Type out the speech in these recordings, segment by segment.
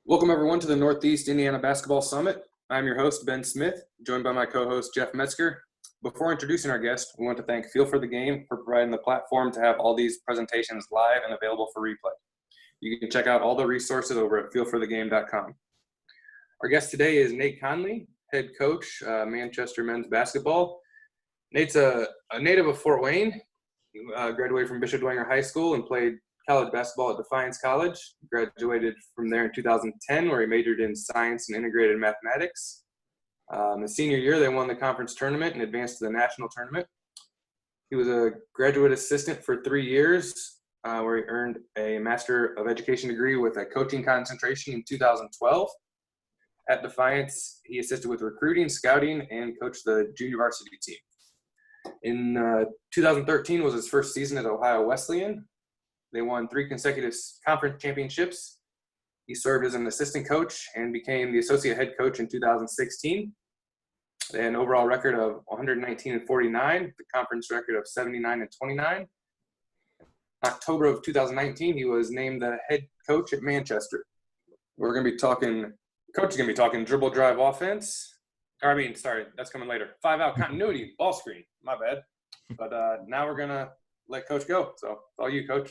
Welcome, everyone, to the Northeast Indiana Basketball Summit. I'm your host, Ben Smith, joined by my co-host, Jeff Metzger. Before introducing our guest, we want to thank Feel for the Game for providing the platform to have all these presentations live and available for replay. You can check out all the resources over at feelforthegame.com. Our guest today is Nate Conley, head coach, Manchester men's basketball. Nate's a native of Fort Wayne. He graduated from Bishop Dwenger High School and played college basketball at Defiance College. Graduated from there in 2010, where he majored in science and integrated mathematics. His senior year, they won the conference tournament and advanced to the national tournament. He was a graduate assistant for 3 years, where he earned a Master of Education degree with a coaching concentration in 2012. At Defiance, he assisted with recruiting, scouting, and coached the junior varsity team. In 2013 was his first season at Ohio Wesleyan. They won 3 consecutive conference championships. He served as an assistant coach and became the associate head coach in 2016. They had an overall record of 119-49, the conference record of 79-29. October of 2019, he was named the head coach at Manchester. Coach is going to be talking dribble drive offense. That's coming later. 5-out continuity, ball screen, my bad. But now we're going to let Coach go. So it's all you, Coach.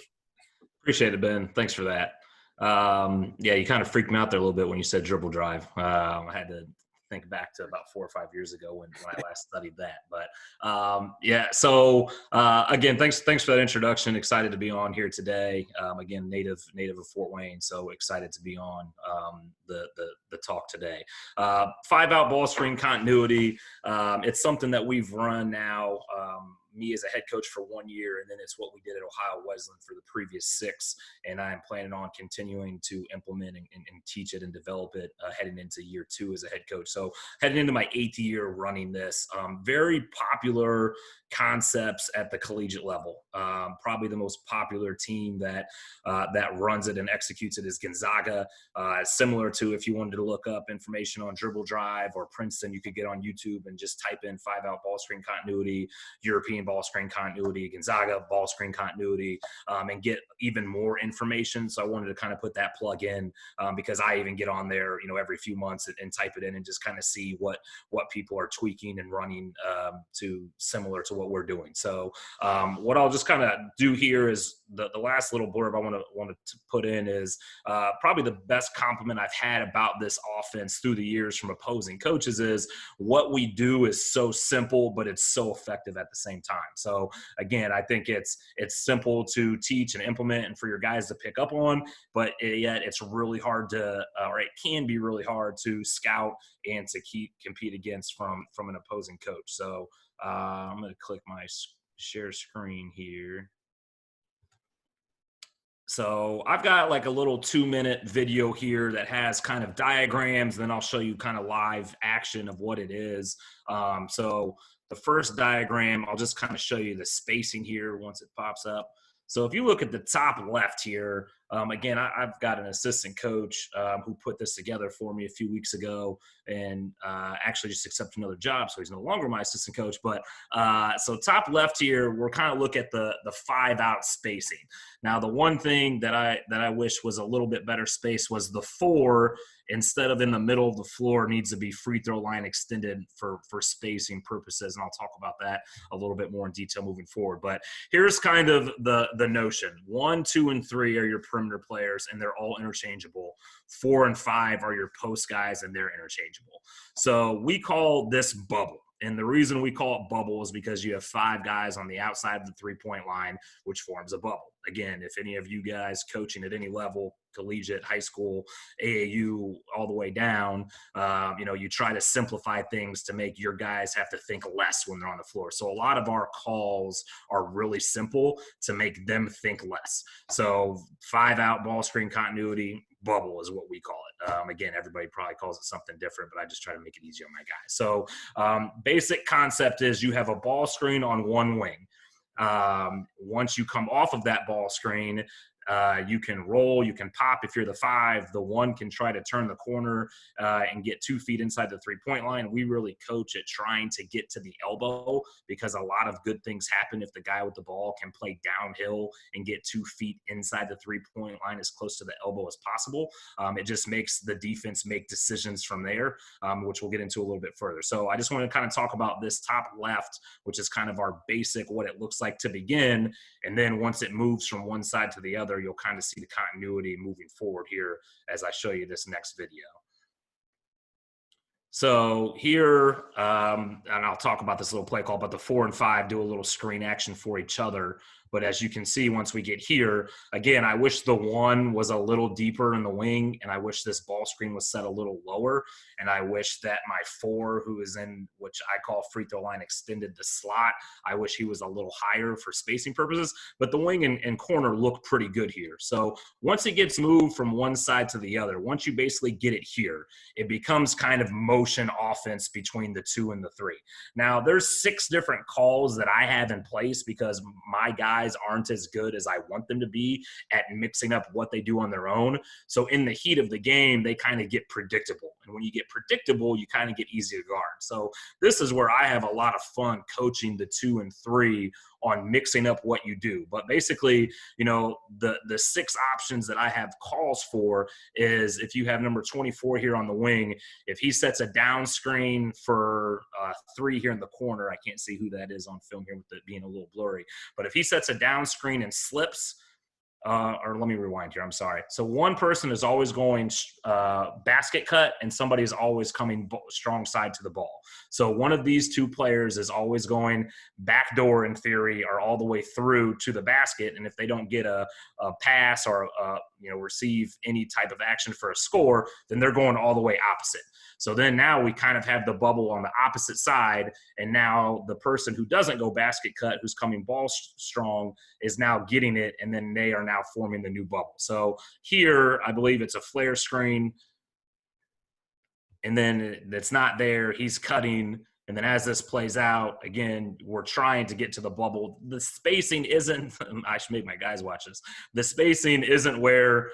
Appreciate it, Ben. Thanks for that. You kind of freaked me out there a little bit when you said dribble drive. I had to think back to about 4 or 5 years ago when I last studied that. But again, thanks for that introduction. Excited to be on here today. Again, native of Fort Wayne, so excited to be on the talk today. 5-out ball screen continuity. It's something that we've run now. Me as a head coach for 1 year, and then it's what we did at Ohio Wesleyan for the previous 6, and I'm planning on continuing to implement and teach it and develop it heading into year 2 as a head coach. So heading into my 8th year running this, very popular concepts at the collegiate level. Probably the most popular team that runs it and executes it is Gonzaga. Similar to, if you wanted to look up information on dribble drive or Princeton, you could get on YouTube and just type in 5-out ball screen continuity, European ball screen continuity, Gonzaga ball screen continuity, and get even more information. So I wanted to kind of put that plug in because I even get on there, every few months and type it in and just kind of see what people are tweaking and running to similar to what we're doing. So what I'll just kind of do here is the last little blurb I want to put in is probably the best compliment I've had about this offense through the years from opposing coaches is what we do is so simple, but it's so effective at the same time. So again, I think it's simple to teach and implement and for your guys to pick up on, but yet it's really hard or it can be really hard to scout and to compete against from an opposing coach. So I'm going to click my share screen here. So I've got like a little 2-minute video here that has kind of diagrams, and then I'll show you kind of live action of what it is. So the first diagram, I'll just kind of show you the spacing here once it pops up. So if you look at the top left here, again, I've got an assistant coach who put this together for me a few weeks ago and actually just accepted another job, so he's no longer my assistant coach. But so top left here, we're kind of look at the 5-out spacing. Now, the one thing that I wish was a little bit better space was the 4, instead of in the middle of the floor, needs to be free throw line extended for spacing purposes, and I'll talk about that a little bit more in detail moving forward. But here's kind of the notion. 1, 2, and 3 are your perimeter players, and they're all interchangeable. 4 and 5 are your post guys, and they're interchangeable. So we call this bubble. And the reason we call it bubble is because you have 5 guys on the outside of the 3-point line, which forms a bubble. Again, if any of you guys coaching at any level, collegiate, high school, AAU, all the way down, you try to simplify things to make your guys have to think less when they're on the floor. So a lot of our calls are really simple to make them think less. So 5-out ball screen continuity, bubble is what we call it. Again, everybody probably calls it something different, but I just try to make it easy on my guys. So basic concept is you have a ball screen on one wing. Once you come off of that ball screen, You can roll, you can pop if you're the 5. The 1 can try to turn the corner and get 2 feet inside the 3-point line. We really coach at trying to get to the elbow because a lot of good things happen if the guy with the ball can play downhill and get 2 feet inside the 3-point line as close to the elbow as possible. It just makes the defense make decisions from there, which we'll get into a little bit further. So I just want to kind of talk about this top left, which is kind of our basic, what it looks like to begin. And then once it moves from one side to the other, you'll kind of see the continuity moving forward here as I show you this next video. So here, and I'll talk about this little play call, but the 4 and 5 do a little screen action for each other. But as you can see, once we get here, again, I wish the 1 was a little deeper in the wing, and I wish this ball screen was set a little lower. And I wish that my 4, who is in, which I call free throw line extended the slot, I wish he was a little higher for spacing purposes. But the wing and corner look pretty good here. So once it gets moved from one side to the other, once you basically get it here, it becomes kind of motion offense between the 2 and the 3. Now, there's 6 different calls that I have in place because my guys aren't as good as I want them to be at mixing up what they do on their own. So in the heat of the game, they kind of get predictable. And when you get predictable, you kind of get easy to guard. So this is where I have a lot of fun coaching the 2 and 3 on mixing up what you do. But basically, you know, the 6 options that I have calls for is if you have number 24 here on the wing, if he sets a down screen for 3 here in the corner, I can't see who that is on film here with it being a little blurry, but if he sets a down screen and slips, or let me rewind here. I'm sorry. So one person is always going basket cut, and somebody is always coming strong side to the ball. So one of these 2 players is always going backdoor in theory, or all the way through to the basket. And if they don't get a pass or receive any type of action for a score, then they're going all the way opposite. So then now we kind of have the bubble on the opposite side, and now the person who doesn't go basket cut, who's coming ball strong, is now getting it, and then they are now forming the new bubble. So here, I believe it's a flare screen, and then it's not there. He's cutting. And then as this plays out, again, we're trying to get to the bubble. The spacing isn't – I should make my guys watch this. The spacing isn't where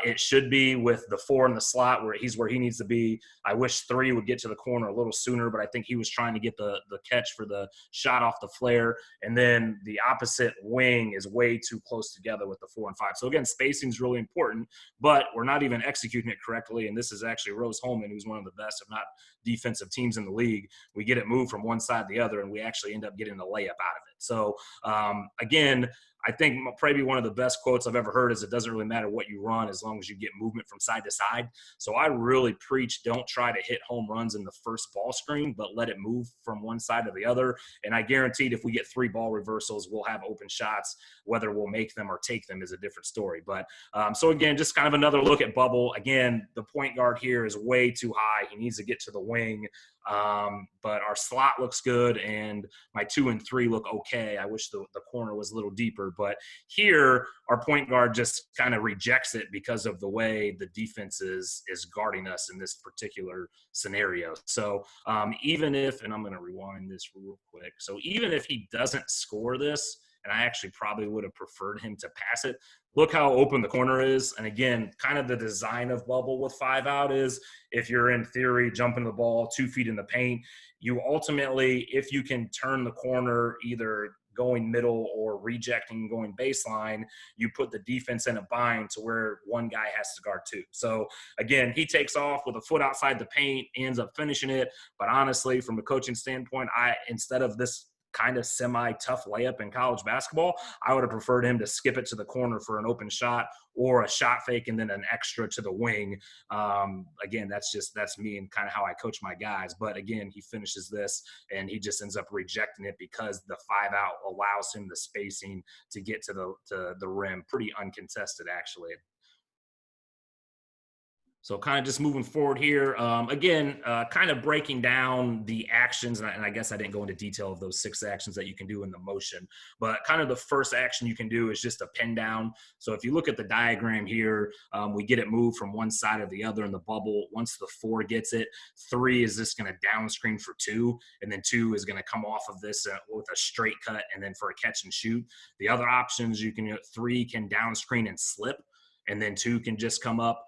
it should be with the 4 in the slot where he needs to be. I wish 3 would get to the corner a little sooner, but I think he was trying to get the catch for the shot off the flare. And then the opposite wing is way too close together with the 4 and 5. So, again, spacing is really important, but we're not even executing it correctly. And this is actually Rose Holman, who's one of the best, if not defensive teams in the league. We get it moved from one side to the other, and we actually end up getting the layup out of it. So, again, I think probably one of the best quotes I've ever heard is it doesn't really matter what you run as long as you get movement from side to side. So I really preach don't try to hit home runs in the first ball screen, but let it move from one side to the other. And I guaranteed if we get 3 ball reversals, we'll have open shots. Whether we'll make them or take them is a different story. But so, again, just kind of another look at bubble. Again, the point guard here is way too high. He needs to get to the wing. But our slot looks good, and my 2 and 3 look okay. I wish the corner was a little deeper, but here our point guard just kind of rejects it because of the way the defense is guarding us in this particular scenario. So even if, and I'm going to rewind this real quick. So even if he doesn't score this, and I actually probably would have preferred him to pass it. Look how open the corner is. And again, kind of the design of bubble with 5 out is if you're in theory jumping the ball 2 feet in the paint, you ultimately, if you can turn the corner either going middle or rejecting going baseline, you put the defense in a bind to where one guy has to guard 2. So again, he takes off with a foot outside the paint, ends up finishing it. But honestly, from a coaching standpoint, instead of this kind of semi-tough layup in college basketball, I would have preferred him to skip it to the corner for an open shot or a shot fake and then an extra to the wing. Again, that's me and kind of how I coach my guys. But again, he finishes this and he just ends up rejecting it because the 5 out allows him the spacing to get to the rim. Pretty uncontested, actually. So kind of just moving forward here, again, kind of breaking down the actions, and I guess I didn't go into detail of those 6 actions that you can do in the motion, but kind of the first action you can do is just a pin down. So if you look at the diagram here, we get it moved from one side or the other in the bubble. Once the 4 gets it, 3 is just going to down screen for 2, and then 2 is going to come off of this with a straight cut, and then for a catch and shoot. The other options, 3 can down screen and slip, and then 2 can just come up.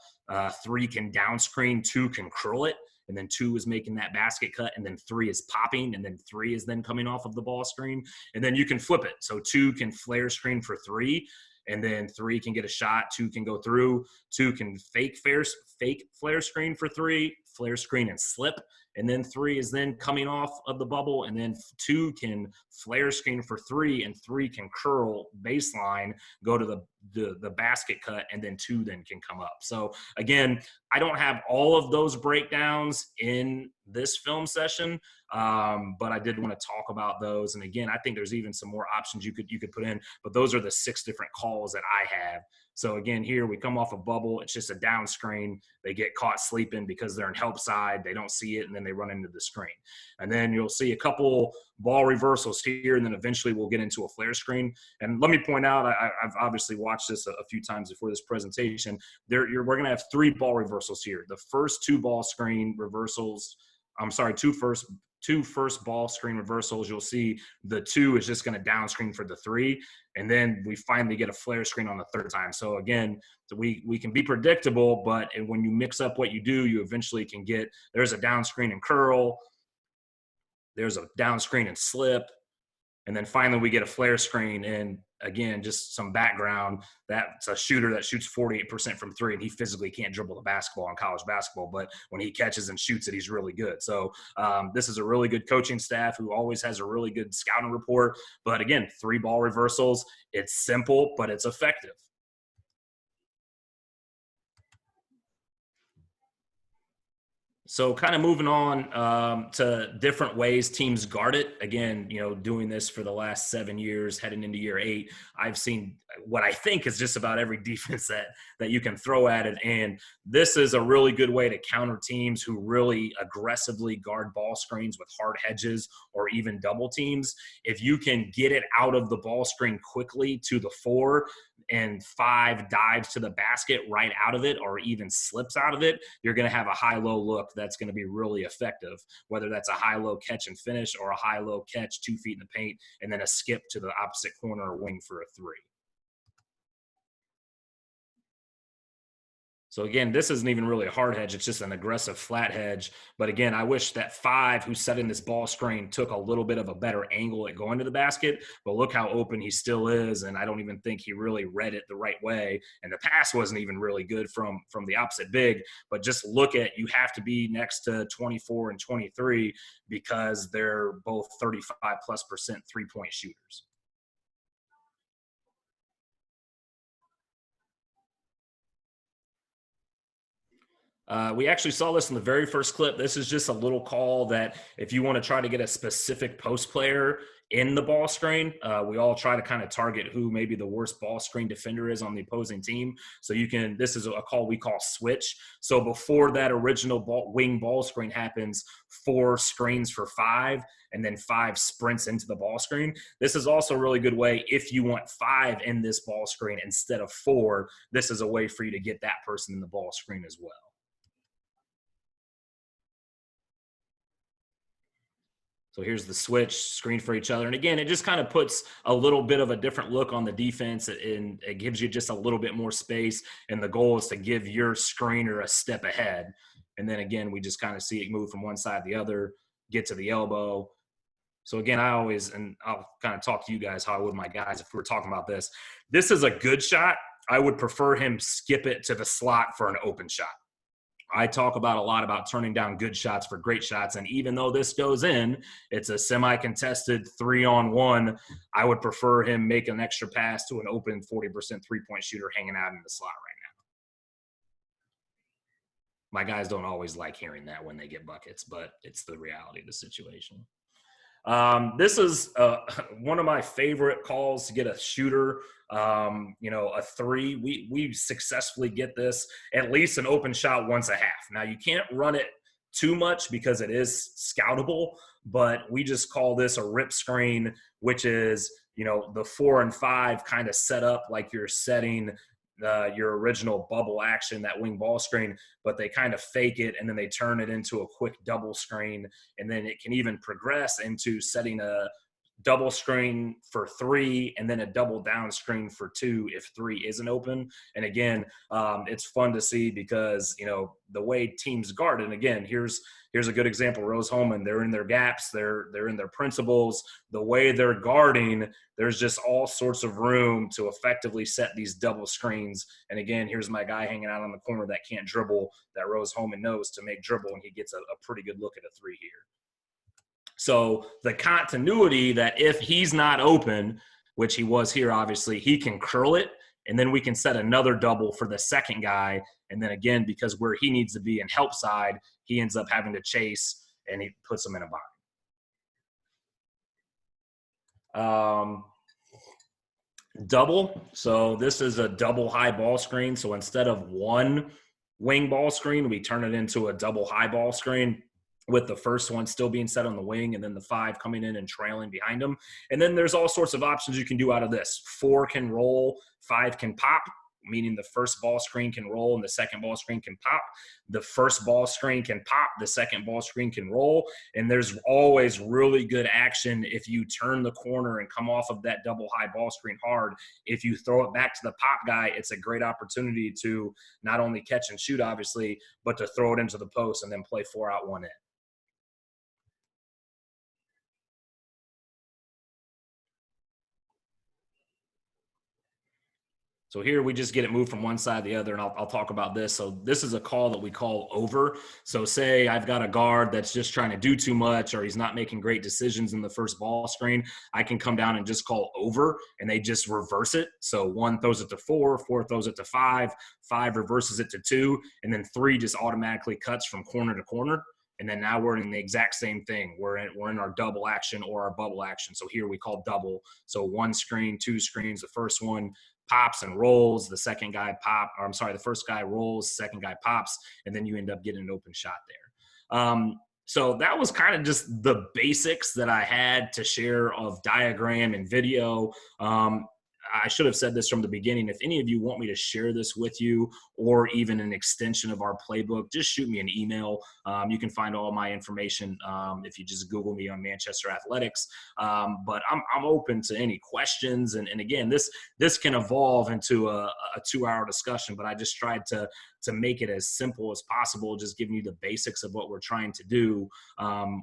3 can down screen, 2 can curl it, and then 2 is making that basket cut, and then 3 is popping, and then 3 is then coming off of the ball screen, and then you can flip it. So 2 can flare screen for 3, and then 3 can get a shot, 2 can go through, 2 can fake flare screen for 3, flare screen and slip, and then 3 is then coming off of the bubble, and then 2 can flare screen for 3, and 3 can curl baseline, go to the basket cut, and then 2 then can come up. So again, I don't have all of those breakdowns in this film session, but I did want to talk about those. And again, I think there's even some more options you could put in, but those are the 6 different calls that I have. So again, here we come off a bubble. It's just a down screen. They get caught sleeping because they're in help side. They don't see it, and then they run into the screen. And then you'll see a couple ball reversals here, and then eventually we'll get into a flare screen. And let me point out, I've obviously watched this a few times before this presentation. We're going to have 3 ball reversals here. The first 2 ball screen reversals, two first ball screen reversals, you'll see the 2 is just going to down screen for the 3, and then we finally get a flare screen on the 3rd time. So again, we can be predictable, but when you mix up what you do, you eventually can get, there's a down screen and curl, there's a down screen and slip, and then finally we get a flare screen. And again, just some background, that's a shooter that shoots 48% from 3, and he physically can't dribble the basketball in college basketball, but when he catches and shoots it, he's really good. So this is a really good coaching staff who always has a really good scouting report. But again, 3 ball reversals, it's simple, but it's effective. So kind of moving on to different ways teams guard it. Again, doing this for the last 7 years, heading into year 8, I've seen what I think is just about every defense that you can throw at it. And this is a really good way to counter teams who really aggressively guard ball screens with hard hedges or even double teams. If you can get it out of the ball screen quickly to the 4, and 5 dives to the basket right out of it, or even slips out of it, you're going to have a high-low look that's going to be really effective, whether that's a high-low catch and finish or a high-low catch 2 feet in the paint and then a skip to the opposite corner or wing for a 3. So again, this isn't even really a hard hedge. It's just an aggressive flat hedge. But again, I wish that 5 who's setting this ball screen took a little bit of a better angle at going to the basket. But look how open he still is. And I don't even think he really read it the right way. And the pass wasn't even really good from the opposite big. But just look at, you have to be next to 24 and 23 because they're both 35+% 3-point shooters. We actually saw this in the very first clip. This is just a little call that if you want to try to get a specific post player in the ball screen, we all try to kind of target who maybe the worst ball screen defender is on the opposing team. So this is a call we call switch. So before that original wing ball screen happens, 4 screens for 5, and then 5 sprints into the ball screen. This is also a really good way if you want 5 in this ball screen instead of 4. This is a way for you to get that person in the ball screen as well. So here's the switch, screen for each other. And again, it just kind of puts a little bit of a different look on the defense, and it gives you just a little bit more space. And the goal is to give your screener a step ahead. And then again, we just kind of see it move from one side to the other, get to the elbow. So again, I'll kind of talk to you guys how I would my guys if we were talking about this. This is a good shot. I would prefer him skip it to the slot for an open shot. I talk a lot about turning down good shots for great shots. And even though this goes in, it's a semi-contested 3-on-1. I would prefer him make an extra pass to an open 40% 3-point shooter hanging out in the slot right now. My guys don't always like hearing that when they get buckets, but it's the reality of the situation. This is one of my favorite calls to get a shooter, a three. We successfully get this at least an open shot once a half. Now, you can't run it too much because it is scoutable, but we just call this a rip screen, which is, the 4 and 5 kind of set up like you're setting your original bubble action, that wing ball screen, but they kind of fake it and then they turn it into a quick double screen. And then it can even progress into setting a double screen for 3 and then a double down screen for 2 if 3 isn't open. And again, it's fun to see because, the way teams guard, and again, here's a good example. Rose Holman, they're in their gaps, they're in their principles. The way they're guarding, there's just all sorts of room to effectively set these double screens. And again, here's my guy hanging out on the corner that can't dribble, that Rose Holman knows to make dribble, and he gets a pretty good look at a 3 here. So the continuity that if he's not open, which he was here, obviously, he can curl it, and then we can set another double for the second guy. And then again, because where he needs to be in help side, he ends up having to chase, and he puts him in a bind. Double. So this is a double high ball screen. So instead of one wing ball screen, we turn it into a double high ball screen, with the first one still being set on the wing and then the 5 coming in and trailing behind them. And then there's all sorts of options you can do out of this. 4 can roll, 5 can pop, meaning the first ball screen can roll and the second ball screen can pop. The first ball screen can pop, the second ball screen can roll. And there's always really good action if you turn the corner and come off of that double high ball screen hard. If you throw it back to the pop guy, it's a great opportunity to not only catch and shoot, obviously, but to throw it into the post and then play 4 out, 1 in. So here we just get it moved from one side to the other, and I'll talk about this. So this is a call that we call over. So say I've got a guard that's just trying to do too much, or he's not making great decisions in the first ball screen. I can come down and just call over, and they just reverse it. So 1 throws it to 4, 4 throws it to 5, 5 reverses it to 2, and then 3 just automatically cuts from corner to corner. And then now we're in the exact same thing. We're in our double action or our bubble action. So here we call double. So 1 screen, 2 screens. The first one pops and rolls, the first guy rolls, second guy pops, and then you end up getting an open shot there. So that was kind of just the basics that I had to share of diagram and video. I should have said this from the beginning. If any of you want me to share this with you or even an extension of our playbook, just shoot me an email. You can find all my information if you just Google me on Manchester Athletics. But I'm open to any questions. And again, this can evolve into a 2-hour discussion, but I just tried to make it as simple as possible, just giving you the basics of what we're trying to do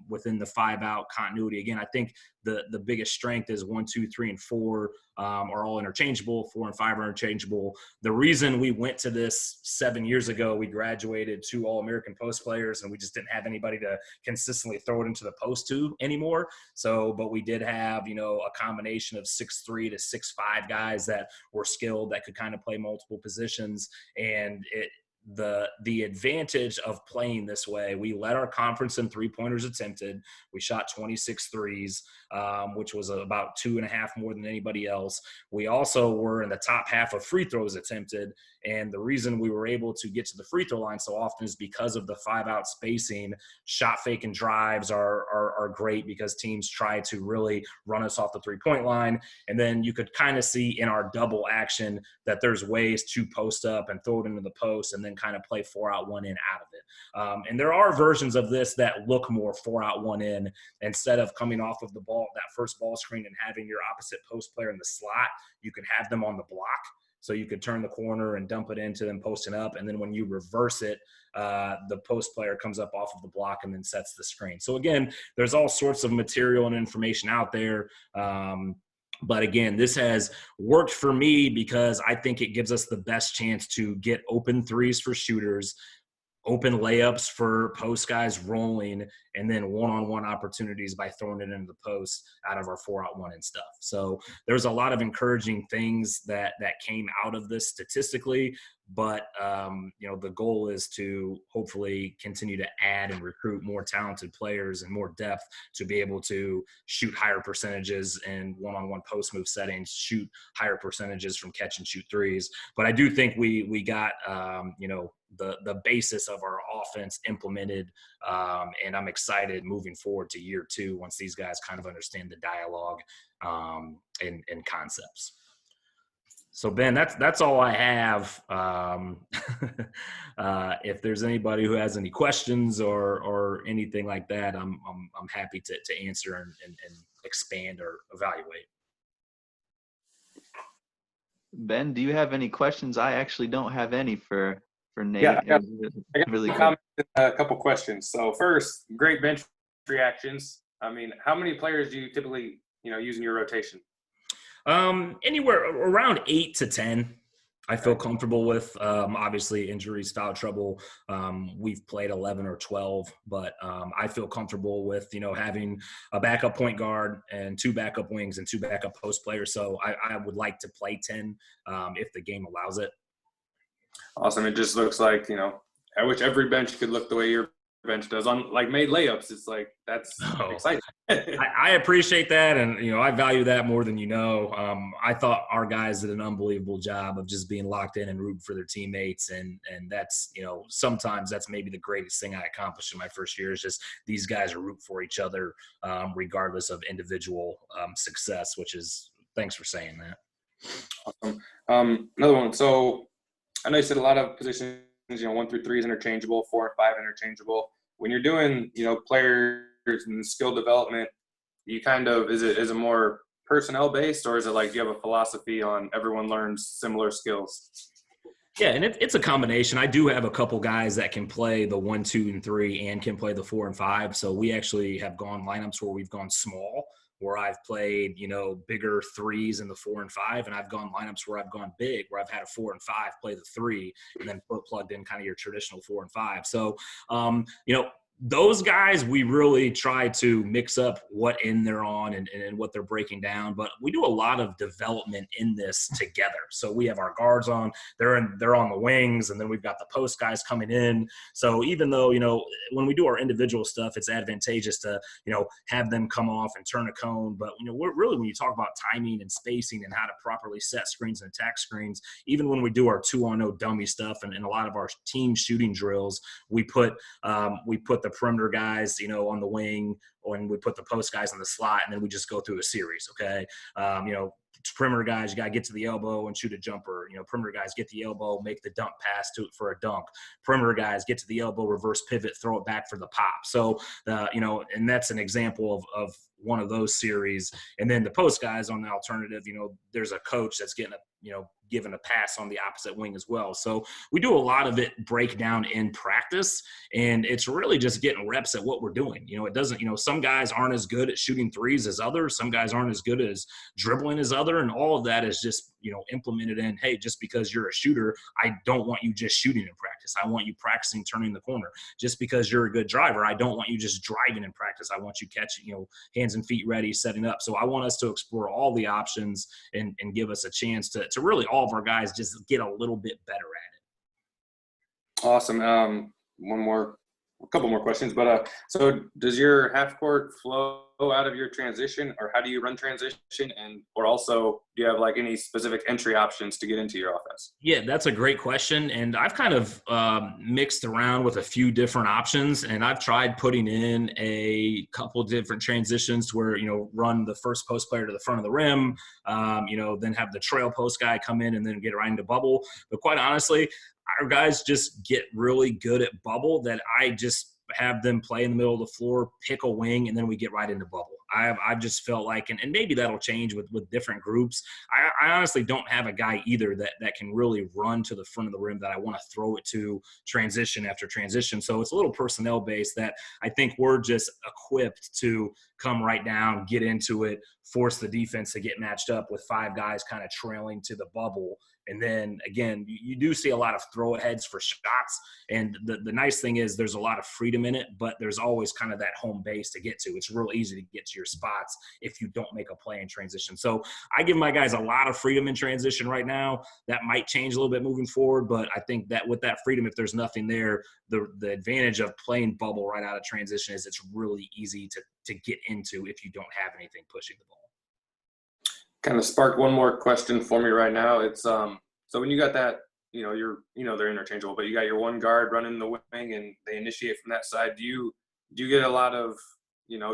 within the 5-out continuity. Again, I think the biggest strength is 1, 2, 3, and 4 are all interchangeable. 4 and 5 are interchangeable. The reason we went to this 7 years ago, we graduated 2 All-American post players, and we just didn't have anybody to consistently throw it into the post to anymore. But we did have, a combination of 6'3" to 6'5" guys that were skilled, that could kind of play multiple positions. And the advantage of playing this way, we led our conference in 3-pointers attempted. We shot 26 threes, which was about 2.5 more than anybody else. We also were in the top half of free throws attempted. And the reason we were able to get to the free throw line so often is because of the 5-out spacing. Shot fake and drives are great because teams try to really run us off the 3-point line. And then you could kind of see in our double action that there's ways to post up and throw it into the post and then kind of play 4 out, 1 in out of it. And there are versions of this that look more 4 out, 1 in. Instead of coming off of the ball, that first ball screen, and having your opposite post player in the slot, you can have them on the block. So you could turn the corner and dump it into them posting up. And then when you reverse it, the post player comes up off of the block and then sets the screen. So again, there's all sorts of material and information out there. But again, this has worked for me because I think it gives us the best chance to get open threes for shooters, open layups for post guys rolling, and then one-on-one opportunities by throwing it into the post out of our 4-out-1 and stuff. So there's a lot of encouraging things that came out of this statistically, but the goal is to hopefully continue to add and recruit more talented players and more depth to be able to shoot higher percentages in one-on-one post move settings, shoot higher percentages from catch and shoot threes. But I do think we got the basis of our offense implemented, and I'm excited moving forward to year 2 once these guys kind of understand the dialogue and concepts. So Ben, that's all I have. If there's anybody who has any questions or anything like that, I'm happy to answer and expand or evaluate. Ben, do you have any questions? I actually don't have any for Nate. Yeah, I got really a couple questions. So first, great bench reactions. I mean, how many players do you typically use in your rotation? Anywhere around 8 to 10, I feel comfortable with. Obviously, injuries, foul trouble. We've played 11 or 12, but I feel comfortable with having a backup point guard and 2 backup wings and 2 backup post players. So I would like to play 10 if the game allows it. Awesome. It just looks like I wish every bench could look the way your bench does on made layups. It's like that's exciting. I appreciate that, and I value that more than I thought our guys did an unbelievable job of just being locked in and rooting for their teammates, and that's sometimes that's maybe the greatest thing I accomplished in my first year is just these guys are rooting for each other regardless of individual success. Which is, thanks for saying that. Awesome. Another one. So I know you said a lot of positions 1 through 3 is interchangeable, 4 and 5 interchangeable. When you're doing, players and skill development, you kind of, is it more personnel based, or is it like you have a philosophy on everyone learns similar skills? Yeah, and it's a combination. I do have a couple guys that can play the 1, 2, and 3 and can play the 4 and 5. So we actually have gone lineups where we've gone small, where I've played, bigger 3s in the 4 and 5, and I've gone lineups where I've gone big, where I've had a 4 and 5 play the 3, and then plugged in kind of your traditional 4 and 5. So, those guys, we really try to mix up what end they're on and what they're breaking down. But we do a lot of development in this together. So we have our guards on, they're on the wings, and then we've got the post guys coming in. So even though, when we do our individual stuff, it's advantageous to, have them come off and turn a cone. But, we're really, when you talk about timing and spacing and how to properly set screens and attack screens, even when we do our 2-on-0 dummy stuff and a lot of our team shooting drills, we put the perimeter guys, on the wing, when we put the post guys on the slot, and then we just go through a series. Okay. Perimeter guys, you got to get to the elbow and shoot a jumper. Perimeter guys get the elbow, make the dump pass for a dunk. Perimeter guys get to the elbow, reverse pivot, throw it back for the pop. So, and that's an example of one of those series. And then the post guys on the alternative, there's a coach that's getting given a pass on the opposite wing as well. So we do a lot of it break down in practice, and it's really just getting reps at what we're doing. It doesn't, some guys aren't as good at shooting threes as others. Some guys aren't as good as dribbling as other. And all of that is just, implemented in, hey, just because you're a shooter, I don't want you just shooting in practice. I want you practicing turning the corner. Just because you're a good driver, I don't want you just driving in practice. I want you catching, hands and feet ready, setting up. So I want us to explore all the options and give us a chance to really all of our guys just get a little bit better at it. Awesome. A couple more questions, but so does your half court flow out of your transition, or how do you run transition, or also do you have any specific entry options to get into your offense? Yeah, that's a great question, and I've kind of mixed around with a few different options, and I've tried putting in a couple different transitions where run the first post player to the front of the rim, then have the trail post guy come in and then get right into bubble. But quite honestly, our guys just get really good at bubble that I just have them play in the middle of the floor, pick a wing, and then we get right into bubble. I've just felt like, and maybe that'll change with different groups. I honestly don't have a guy either that can really run to the front of the rim that I want to throw it to transition after transition. So it's a little personnel based that I think we're just equipped to come right down, get into it, force the defense to get matched up with 5 guys kind of trailing to the bubble, And then again, you do see a lot of throw aheads for shots. And the nice thing is there's a lot of freedom in it, but there's always kind of that home base to get to. It's real easy to get to your spots if you don't make a play in transition. So I give my guys a lot of freedom in transition right now. That might change a little bit moving forward, but I think that with that freedom, if there's nothing there, the advantage of playing bubble right out of transition is it's really easy to get into if you don't have anything pushing the ball. Kind of sparked one more question for me right now. It's so when you got that, they're interchangeable, but you got your one guard running the wing and they initiate from that side. Do you get a lot of,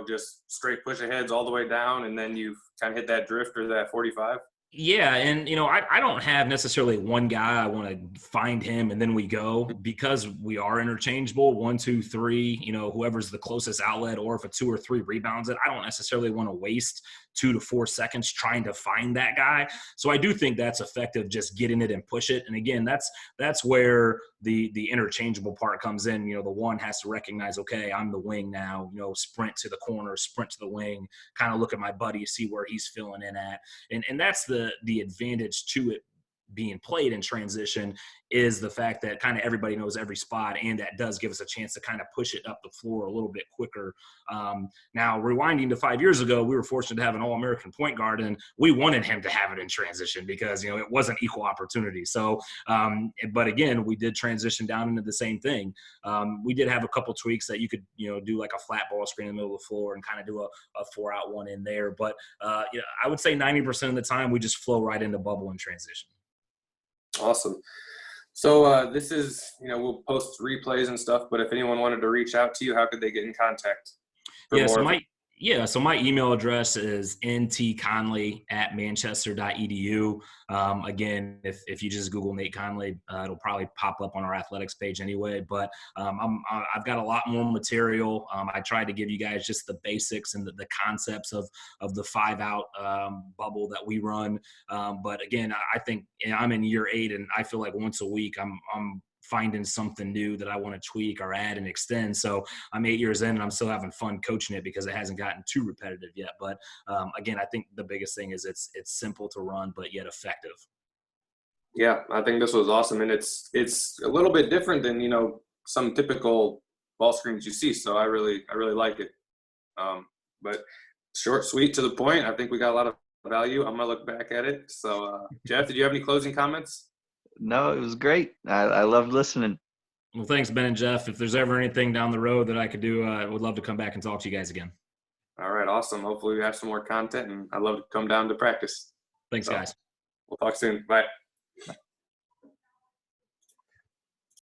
just straight push aheads all the way down and then you kind of hit that drift or that 45? Yeah, and I don't have necessarily one guy I want to find him and then we go, because we are interchangeable, 1, 2, 3, whoever's the closest outlet, or if a 2 or 3 rebounds it, I don't necessarily want to waste 2 to 4 seconds trying to find that guy. So I do think that's effective, just getting it and push it. And again, that's where the interchangeable part comes in. The one has to recognize, okay, I'm the wing now, sprint to the corner, sprint to the wing, kind of look at my buddy, see where he's filling in at. And that's the advantage to it being played in transition, is the fact that kind of everybody knows every spot, and that does give us a chance to kind of push it up the floor a little bit quicker. Now, rewinding to 5 years ago, we were fortunate to have an All-American point guard, and we wanted him to have it in transition because, it wasn't equal opportunity. So, but again, we did transition down into the same thing. We did have a couple tweaks that you could, do like a flat ball screen in the middle of the floor and kind of do a 4-out-1 in there. But, I would say 90% of the time we just flow right into bubble and transition. Awesome. So this is, we'll post replays and stuff, but if anyone wanted to reach out to you, how could they get in contact? So my email address is ntconley@manchester.edu. Again, if you just Google Nate Conley, it'll probably pop up on our athletics page anyway. But I've got a lot more material. I tried to give you guys just the basics and the concepts of the 5-out bubble that we run. But again, I think I'm in year 8, and I feel like once a week I'm finding something new that I want to tweak or add and extend. So I'm 8 years in and I'm still having fun coaching it because it hasn't gotten too repetitive yet. But again, I think the biggest thing is it's simple to run, but yet effective. Yeah, I think this was awesome. And it's a little bit different than, some typical ball screens you see. So I really like it. But short, sweet, to the point. I think we got a lot of value. I'm going to look back at it. So Jeff, did you have any closing comments? No, it was great. I loved listening. Well, thanks, Ben and Jeff. If there's ever anything down the road that I could do, I would love to come back and talk to you guys again. All right, awesome. Hopefully we have some more content, and I'd love to come down to practice. Thanks, guys. We'll talk soon. Bye.